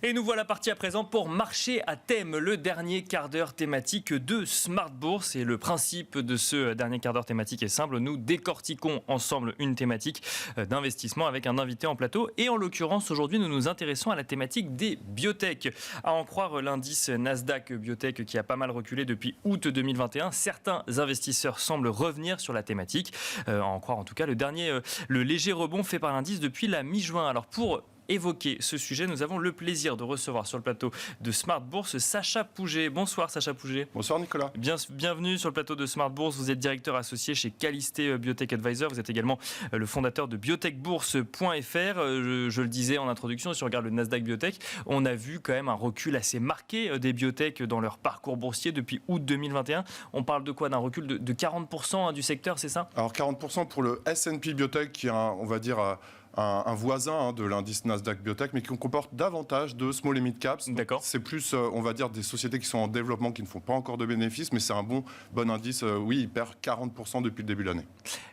Et nous voilà partis à présent pour Marché à thème, le dernier quart d'heure thématique de Smart Bourse. Et le principe de ce dernier quart d'heure thématique est simple. Nous décortiquons ensemble une thématique d'investissement avec un invité en plateau. Et en l'occurrence, aujourd'hui, nous nous intéressons à la thématique des biotech. À en croire l'indice Nasdaq Biotech qui a pas mal reculé depuis août 2021, certains investisseurs semblent revenir sur la thématique. À en croire en tout cas le léger rebond fait par l'indice depuis la mi-juin. Alors pour évoquer ce sujet, nous avons le plaisir de recevoir sur le plateau de Smart Bourse Sacha Pouget. Bonsoir Sacha Pouget. Bonsoir Nicolas. Bienvenue sur le plateau de Smart Bourse. Vous êtes directeur associé chez Calisté Biotech Advisor. Vous êtes également le fondateur de biotechbourse.fr. Je le disais en introduction, si on regarde le Nasdaq Biotech, on a vu quand même un recul assez marqué des biotech dans leur parcours boursier depuis août 2021. On parle de quoi? D'un recul de 40% du secteur, c'est ça? Alors 40% pour le S&P Biotech qui est on va dire un voisin de l'indice Nasdaq Biotech, mais qui comporte davantage de small et mid caps. D'accord. C'est plus, on va dire, des sociétés qui sont en développement, qui ne font pas encore de bénéfices, mais c'est un bon indice. Oui, il perd 40% depuis le début de l'année.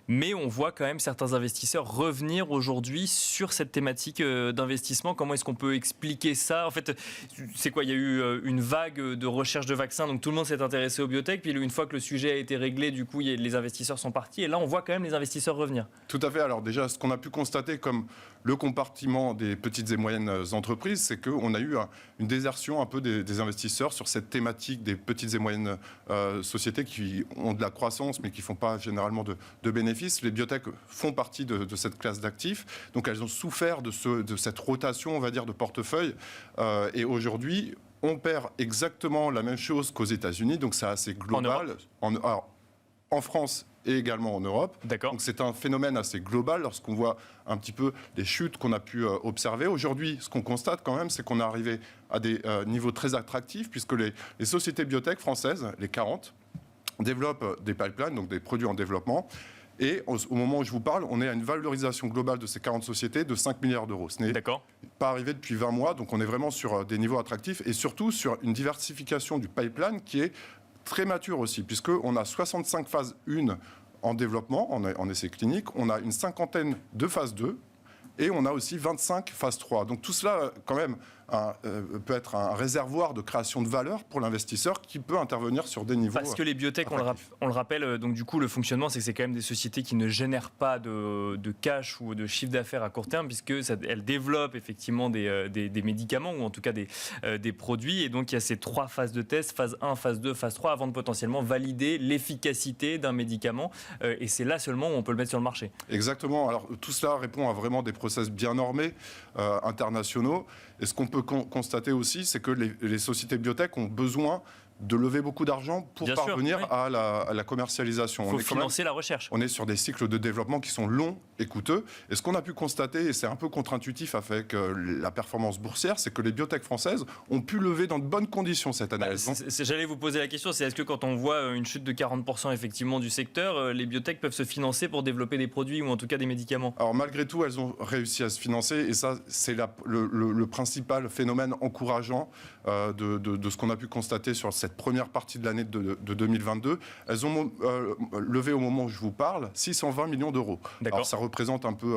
Mais on voit quand même certains investisseurs revenir aujourd'hui sur cette thématique d'investissement. Comment est-ce qu'on peut expliquer ça? En fait, c'est quoi? Il y a eu une vague de recherche de vaccins, donc tout le monde s'est intéressé aux biotech. Puis une fois que le sujet a été réglé, du coup, les investisseurs sont partis. Et là, on voit quand même les investisseurs revenir. Tout à fait. Alors déjà, ce qu'on a pu constater comme le compartiment des petites et moyennes entreprises, c'est qu'on a eu une désertion un peu des investisseurs sur cette thématique des petites et moyennes sociétés qui ont de la croissance, mais qui ne font pas généralement de bénéfices. Les biotech font partie de cette classe d'actifs, donc elles ont souffert de cette rotation, on va dire, de portefeuille. Et aujourd'hui, on perd exactement la même chose qu'aux États-Unis, donc c'est assez global. En France et également en Europe. D'accord. Donc c'est un phénomène assez global lorsqu'on voit un petit peu les chutes qu'on a pu observer. Aujourd'hui, ce qu'on constate quand même, c'est qu'on est arrivé à des niveaux très attractifs, puisque les sociétés biotech françaises, les 40, développent des pipelines, donc des produits en développement. Et au moment où je vous parle, on est à une valorisation globale de ces 40 sociétés de 5 milliards d'euros. Ce n'est pas arrivé depuis 20 mois, donc on est vraiment sur des niveaux attractifs et surtout sur une diversification du pipeline qui est très mature aussi, puisqu'on a 65 phases 1 en développement, en essais cliniques, on a une cinquantaine de phases 2, et on a aussi 25 phases 3. Donc tout cela, quand même, peut être un réservoir de création de valeur pour l'investisseur qui peut intervenir sur des niveaux. Parce que les biotech, on le rappelle, donc du coup, le fonctionnement, c'est que c'est quand même des sociétés qui ne génèrent pas de cash ou de chiffre d'affaires à court terme, puisqu'elles développent effectivement des médicaments, ou en tout cas des produits. Et donc, il y a ces 3 phases de test, phase 1, phase 2, phase 3, avant de potentiellement valider l'efficacité d'un médicament. Et c'est là seulement où on peut le mettre sur le marché. Exactement. Alors, tout cela répond à vraiment des process bien normés, internationaux. Et ce qu'on peut constater aussi, c'est que les sociétés biotech ont besoin de lever beaucoup d'argent pour parvenir à la commercialisation. Il faut financer la recherche. On est sur des cycles de développement qui sont longs et coûteux. Et ce qu'on a pu constater, et c'est un peu contre-intuitif avec la performance boursière, c'est que les biotech françaises ont pu lever dans de bonnes conditions cette année. J'allais vous poser la question, c'est est-ce que quand on voit une chute de 40% effectivement du secteur, les biotech peuvent se financer pour développer des produits ou en tout cas des médicaments? Alors malgré tout, elles ont réussi à se financer et ça, c'est le principal phénomène encourageant de ce qu'on a pu constater sur cette première partie de l'année de 2022. Elles ont levé au moment où je vous parle 620 millions d'euros. Alors ça représente un peu,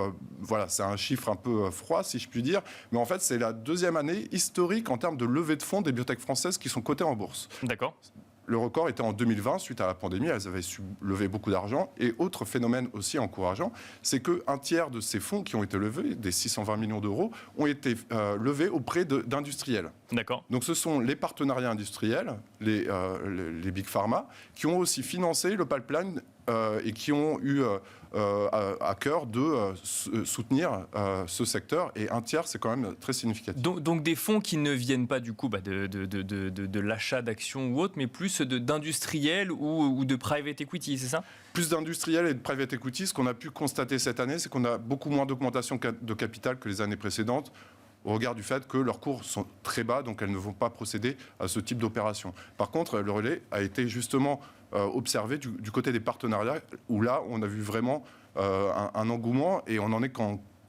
c'est un chiffre un peu froid si je puis dire, mais en fait c'est la deuxième année historique en termes de levée de fonds des biotech françaises qui sont cotées en bourse. D'accord. Le record était en 2020, suite à la pandémie, elles avaient su lever beaucoup d'argent. Et autre phénomène aussi encourageant, c'est qu'un tiers de ces fonds qui ont été levés, des 620 millions d'euros, ont été levés auprès d'industriels. D'accord. Donc ce sont les partenariats industriels, les big pharma, qui ont aussi financé le pipeline et qui ont eu à cœur de soutenir ce secteur. Et un tiers, c'est quand même très significatif. Donc des fonds qui ne viennent pas du coup de l'achat d'actions ou autre, mais plus d'industriels ou de private equity, c'est ça? Plus d'industriels et de private equity. Ce qu'on a pu constater cette année, c'est qu'on a beaucoup moins d'augmentation de capital que les années précédentes, au regard du fait que leurs cours sont très bas, donc elles ne vont pas procéder à ce type d'opération. Par contre, le relais a été justement observé du côté des partenariats, où là, on a vu vraiment un engouement, et on n'en est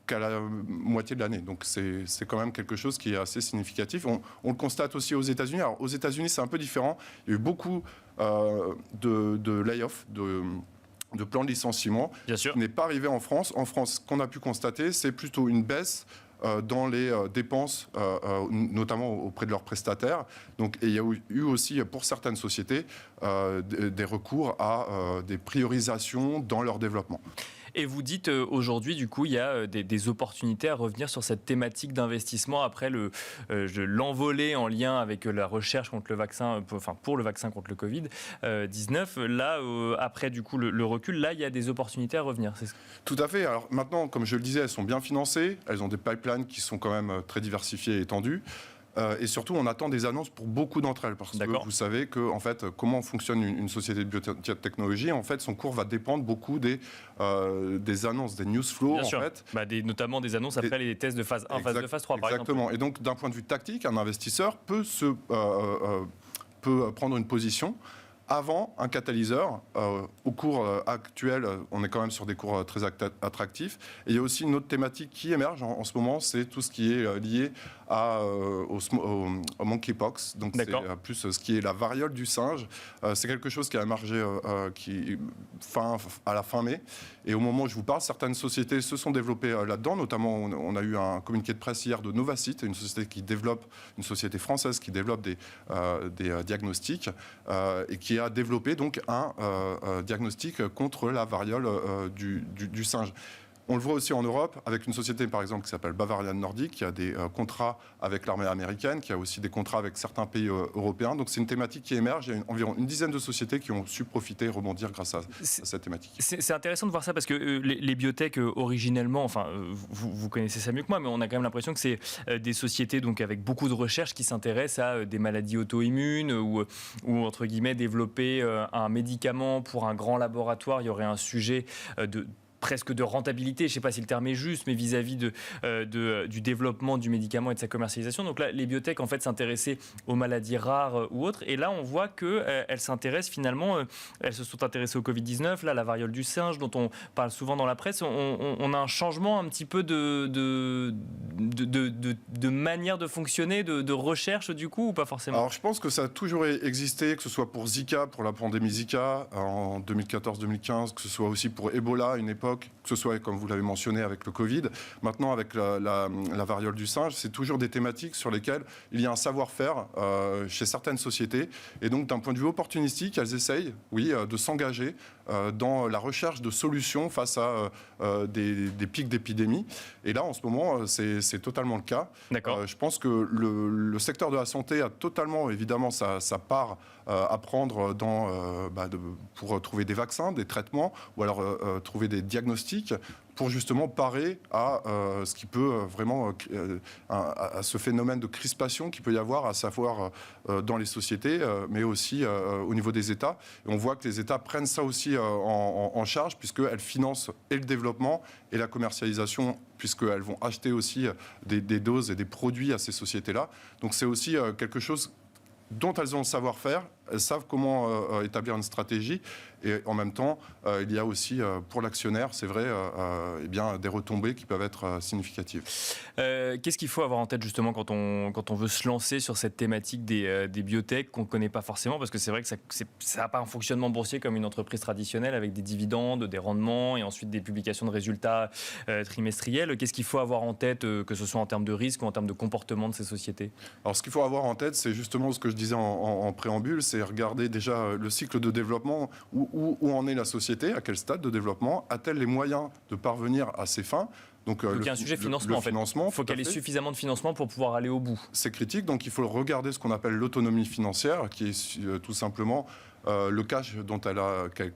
qu'à la moitié de l'année. Donc c'est quand même quelque chose qui est assez significatif. On le constate aussi aux États-Unis. Alors aux États-Unis, c'est un peu différent. Il y a eu beaucoup de lay-off, de plans de licenciement, Bien sûr. qui n'est pas arrivé en France. En France, ce qu'on a pu constater, c'est plutôt une baisse dans les dépenses, notamment auprès de leurs prestataires. Donc, et il y a eu aussi, pour certaines sociétés, des recours à des priorisations dans leur développement. Et vous dites aujourd'hui, du coup, il y a des opportunités à revenir sur cette thématique d'investissement après l'envolée en lien avec la recherche contre le vaccin, pour le vaccin contre le Covid-19. Là, après du coup le recul, là, il y a des opportunités à revenir. Tout à fait. Alors maintenant, comme je le disais, elles sont bien financées. Elles ont des pipelines qui sont quand même très diversifiées et étendues. Et surtout, on attend des annonces pour beaucoup d'entre elles. Parce que vous savez que, en fait, comment fonctionne une société de biotechnologie, en fait, son cours va dépendre beaucoup des annonces, des news flow. Bien sûr. Fait. Notamment des annonces après les tests de phase 1, phase 2, phase 3, par exemple. Exactement. Et donc, d'un point de vue tactique, un investisseur peut prendre une position avant un catalyseur. Au cours actuel, on est quand même sur des cours très attractifs. Et il y a aussi une autre thématique qui émerge en ce moment, c'est tout ce qui est lié au monkeypox. Donc c'est plus ce qui est la variole du singe. C'est quelque chose qui a émergé à la fin mai. Et au moment où je vous parle, certaines sociétés se sont développées là-dedans. Notamment, on a eu un communiqué de presse hier de Novacite, une société française qui développe des diagnostics et qui a développé donc un diagnostic contre la variole du singe. On le voit aussi en Europe, avec une société par exemple qui s'appelle Bavarian Nordic, qui a des contrats avec l'armée américaine, qui a aussi des contrats avec certains pays européens. Donc c'est une thématique qui émerge. Il y a environ une dizaine de sociétés qui ont su profiter et rebondir grâce à cette thématique. C'est intéressant de voir ça parce que les biotech originellement, vous connaissez ça mieux que moi, mais on a quand même l'impression que c'est des sociétés donc avec beaucoup de recherche qui s'intéressent à des maladies auto-immunes ou entre guillemets développer un médicament pour un grand laboratoire. Il y aurait un sujet presque de rentabilité, je ne sais pas si le terme est juste, mais vis-à-vis du développement du médicament et de sa commercialisation. Donc là, les biotech, en fait, s'intéressaient aux maladies rares ou autres. Et là, on voit qu'elles s'intéressent finalement, elles se sont intéressées au Covid-19, là, la variole du singe, dont on parle souvent dans la presse. On a un changement un petit peu de manière de fonctionner, de recherche, du coup, ou pas forcément? Alors, je pense que ça a toujours existé, que ce soit pour Zika, pour la pandémie Zika, en 2014-2015, que ce soit aussi pour Ebola, une époque, que ce soit, comme vous l'avez mentionné, avec le Covid. Maintenant, avec la variole du singe, c'est toujours des thématiques sur lesquelles il y a un savoir-faire chez certaines sociétés. Et donc, d'un point de vue opportunistique, elles essayent, oui, de s'engager dans la recherche de solutions face à des pics d'épidémie. Et là, en ce moment, c'est totalement le cas. Je pense que le secteur de la santé a totalement, évidemment, sa part à prendre pour trouver des vaccins, des traitements, ou alors trouver des diagnostics pour justement parer à ce qui peut vraiment à ce phénomène de crispation qu'il peut y avoir, à savoir dans les sociétés, mais aussi au niveau des États. Et on voit que les États prennent ça aussi en charge, puisqu'elles financent et le développement et la commercialisation, puisqu'elles vont acheter aussi des doses et des produits à ces sociétés-là. Donc c'est aussi quelque chose dont elles ont le savoir-faire, elles savent comment établir une stratégie. Et en même temps, il y a aussi, pour l'actionnaire, c'est vrai, des retombées qui peuvent être significatives. Qu'est-ce qu'il faut avoir en tête justement quand on veut se lancer sur cette thématique des biotech qu'on ne connaît pas forcément? Parce que c'est vrai que ça n'a pas un fonctionnement boursier comme une entreprise traditionnelle avec des dividendes, des rendements et ensuite des publications de résultats trimestriels. Qu'est-ce qu'il faut avoir en tête, que ce soit en termes de risque ou en termes de comportement de ces sociétés? Alors ce qu'il faut avoir en tête, c'est justement ce que je disais en préambule, c'est regarder déjà le cycle de développement, où en est la société, à quel stade de développement, a-t-elle les moyens de parvenir à ses fins? Donc il y a un sujet financement, en fait. Il faut qu'elle ait suffisamment de financement pour pouvoir aller au bout. C'est critique, donc il faut regarder ce qu'on appelle l'autonomie financière, qui est tout simplement le cash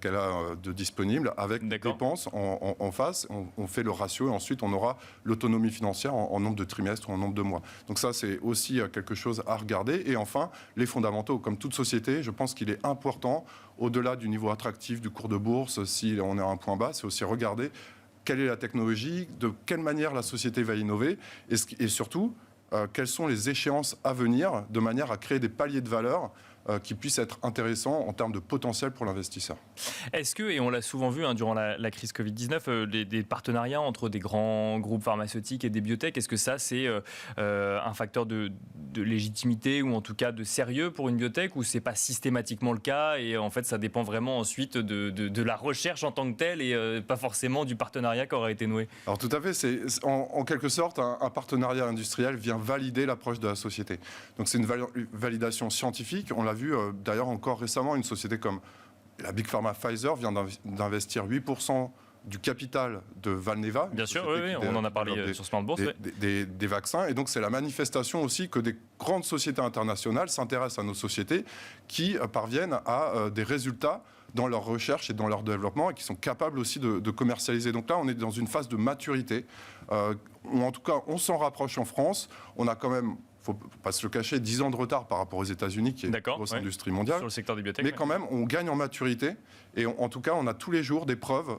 qu'elle a de disponible, avec des dépenses en face. On fait le ratio et ensuite on aura l'autonomie financière en nombre de trimestres ou en nombre de mois. Donc ça, c'est aussi quelque chose à regarder. Et enfin, les fondamentaux. Comme toute société, je pense qu'il est important, au-delà du niveau attractif du cours de bourse, si on est à un point bas, c'est aussi regarder quelle est la technologie, de quelle manière la société va innover et surtout, quelles sont les échéances à venir de manière à créer des paliers de valeur qui puisse être intéressant en termes de potentiel pour l'investisseur. Est-ce que, et on l'a souvent vu durant la crise Covid-19, des partenariats entre des grands groupes pharmaceutiques et des biotech, est-ce que ça c'est un facteur de légitimité ou en tout cas de sérieux pour une biotech, ou c'est pas systématiquement le cas et en fait ça dépend vraiment ensuite de la recherche en tant que telle et pas forcément du partenariat qui aurait été noué? Alors tout à fait, c'est en quelque sorte un partenariat industriel vient valider l'approche de la société. Donc c'est une validation scientifique. On l'a vu d'ailleurs encore récemment, une société comme la Big Pharma Pfizer vient d'investir 8% du capital de Valneva. Bien sûr, oui, on en a parlé sur Smart Bourse. Des vaccins. Et donc c'est la manifestation aussi que des grandes sociétés internationales s'intéressent à nos sociétés qui parviennent à des résultats dans leur recherche et dans leur développement et qui sont capables aussi de commercialiser. Donc là, on est dans une phase de maturité. Ou en tout cas, on s'en rapproche en France. On a quand même, il ne faut pas se le cacher, 10 ans de retard par rapport aux États-Unis, qui est une grosse industrie mondiale. Sur le secteur des biotech. Mais quand même, on gagne en maturité. Et en tout cas, on a tous les jours des preuves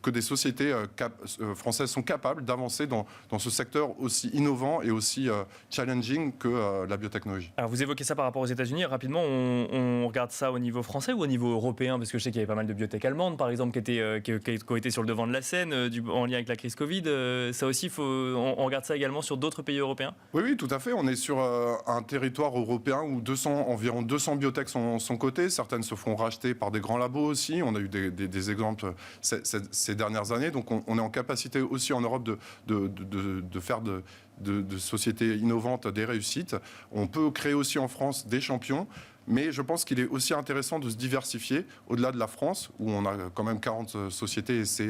que des sociétés françaises sont capables d'avancer dans ce secteur aussi innovant et aussi challenging que la biotechnologie. Alors vous évoquez ça par rapport aux États-Unis. Rapidement, on regarde ça au niveau français ou au niveau européen? Parce que je sais qu'il y avait pas mal de biotech allemandes, par exemple, qui ont été sur le devant de la scène en lien avec la crise Covid. Ça aussi, on regarde ça également sur d'autres pays européens? Oui, tout à fait. On est sur un territoire européen où environ 200 biotech sont cotées. Certaines se font racheter par des grands labos aussi. On a eu des exemples ces dernières années. Donc on est en capacité aussi en Europe de faire de sociétés innovantes des réussites. On peut créer aussi en France des champions. Mais je pense qu'il est aussi intéressant de se diversifier au-delà de la France, où on a quand même 40 sociétés et c'est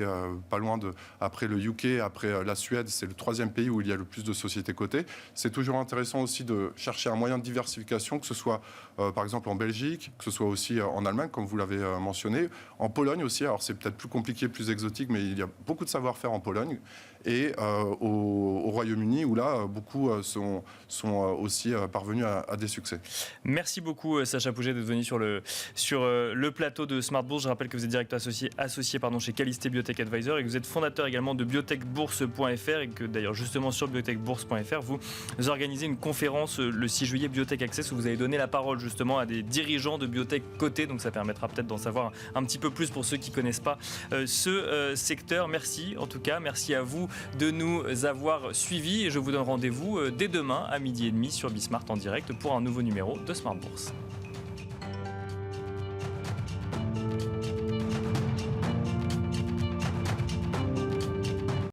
pas loin après le UK, après la Suède, c'est le 3e pays où il y a le plus de sociétés cotées. C'est toujours intéressant aussi de chercher un moyen de diversification, que ce soit par exemple en Belgique, que ce soit aussi en Allemagne, comme vous l'avez mentionné, en Pologne aussi. Alors c'est peut-être plus compliqué, plus exotique, mais il y a beaucoup de savoir-faire en Pologne. Et au Royaume-Uni, où là, beaucoup sont aussi parvenus à des succès. Merci beaucoup, Sacha Pouget, d'être venu sur le plateau de Smart Bourse. Je rappelle que vous êtes directeur associé chez Calisté Biotech Advisor et que vous êtes fondateur également de biotechbourse.fr et que d'ailleurs, justement, sur biotechbourse.fr, vous organisez une conférence le 6 juillet, Biotech Access, où vous avez donné la parole justement à des dirigeants de biotech cotés. Donc ça permettra peut-être d'en savoir un petit peu plus pour ceux qui ne connaissent pas ce secteur. Merci en tout cas, merci à vous de nous avoir suivis et je vous donne rendez-vous dès demain à 12h30 sur Bismart en direct pour un nouveau numéro de Smart Bourse.